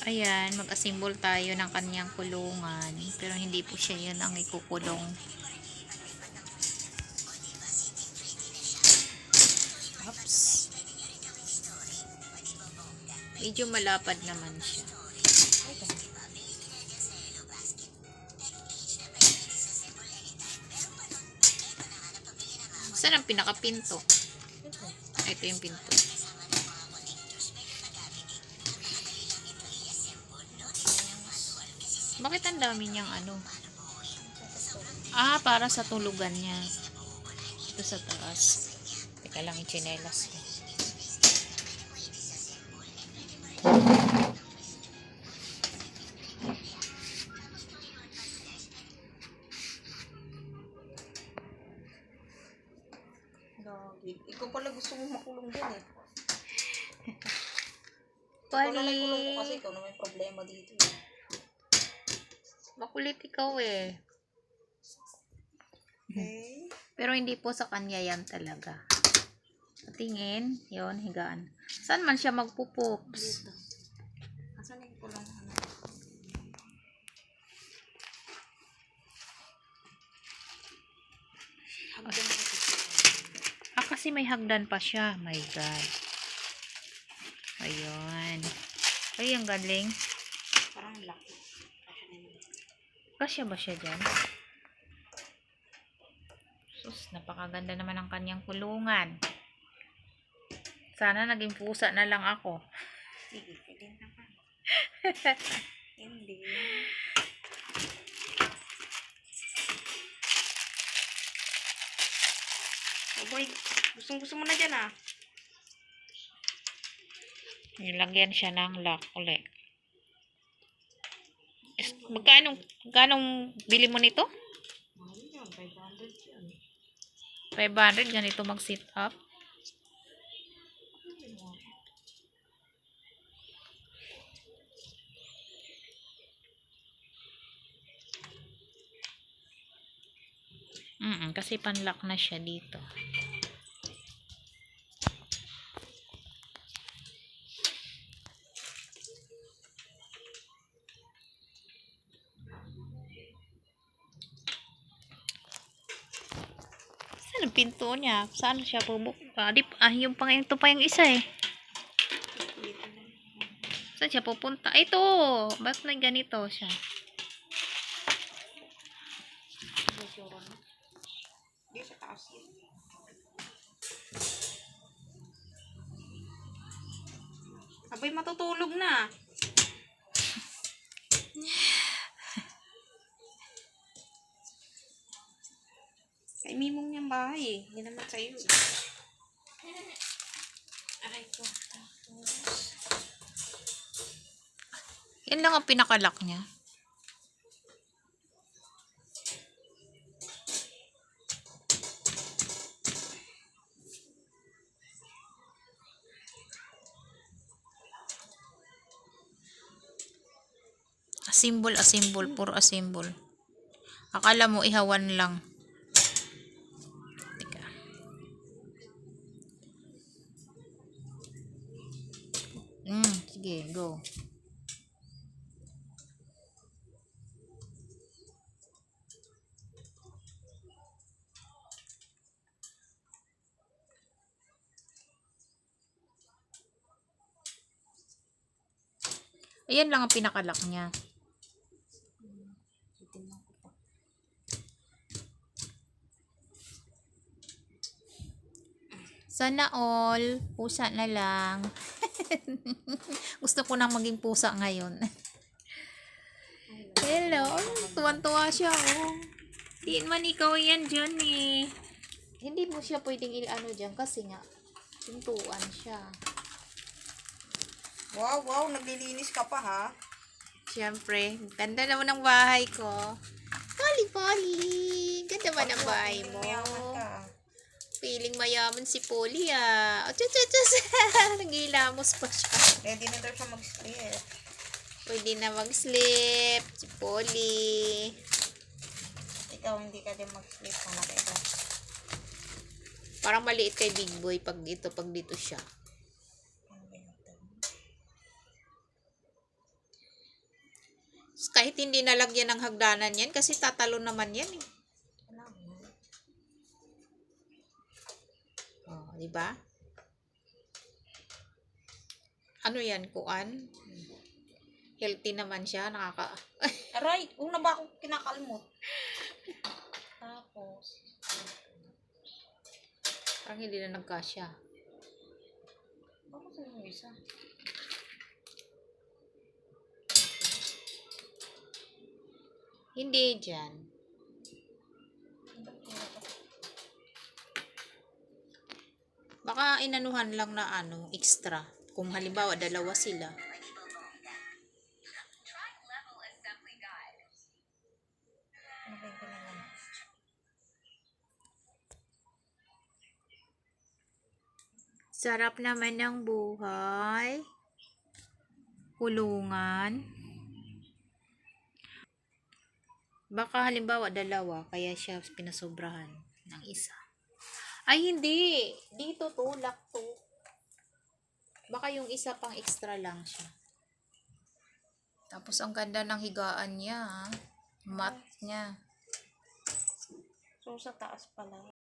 Ayan, mag-assemble tayo ng kanyang kulungan. Pero hindi po siya yun ang ikukulong. Oops. Medyo malapad naman siya. Saan ang pinakapinto? Ito yung pinto. Bakit ang dami niyang ano? Para sa tulugan niya. Ito sa taas. Teka lang, ichinelas ko. Ikaw pala gusto mo makulong din eh. Pali. Ikaw na lang kulong ko kasi ikaw na may problema dito eh. Makulit ikaw eh. Okay. Pero hindi po sa kanya yan talaga. Tingin, yon higaan. Saan man siya magpupops? Dito. Asan yung kulong ano? Hagdan ko kasi. Kasi may hagdan pa siya. My God. Ayun. Ay, ang galing. Parang laki. Kasya ba siya dyan? Sus, napakaganda naman ang kanyang kulungan. Sana naging pusa na lang ako. Sige, pwede naman. Hindi. Oh boy, gusto mo na dyan ah. Nilagyan siya ng lock ulit. Magkano bili mo nito? 500 yan. 500, ganito mag-sit up. Kasi panlock na siya dito. Saan ang pinto niya? Saan siya pupunta? Ito pa yung isa eh. Saan siya pupunta? Ito! Ba't may ganito siya? Di sa taas yun. Abay, matutulog na. Kay Mimong niyang bahay eh. Hindi naman sa'yo eh. Aray ko. Yan lang ang pinakalock niya. Asimbol, puro asimbol. Akala mo ihawan lang. Teka. Sige, go. Ayan lang ang pinakalock niya. Sana all, pusa na lang. Gusto ko nang maging pusa ngayon. Hello, tuwan-tuwa siya oh. Di man ikaw yan dyan eh. Hindi mo siya pwedeng ano dyan kasi nga, pintuan siya. Wow, naglilinis ka pa ha? Siyempre, ganda naman ng bahay ko. Poli. Ganda ba ng bahay mo? Mayaman ka. Feeling mayaman si Polly ah. Oh, tsus. Nagilamos pa siya. Ready na daw siya mag-sleep. Pwede na mag-sleep si Polly. Ikaw hindi ka din mag-sleep kung nakita. Parang maliit kay Big Boy pag dito siya. Kahit hindi nalagyan ng hagdanan yan, kasi tatalo naman yan eh. Wala mo. Oh, di ba? Ano yan, kuan? Healthy naman siya, Aray, una ba akong kinakalmot? Tapos, parang hindi na nagkasya. bakit yung isa? Hindi dyan. Baka inanuhan lang na ano, extra. Kung halimbawa, dalawa sila. Nagay ko na lang. Sarap naman ng buhay. Kulungan. Baka halimbawa, dalawa, kaya siya pinasobrahan ng isa. Ay, hindi. Dito tulak to. Baka yung isa pang extra lang siya. Tapos, ang ganda ng higaan niya. Mat niya. So, sa taas pala.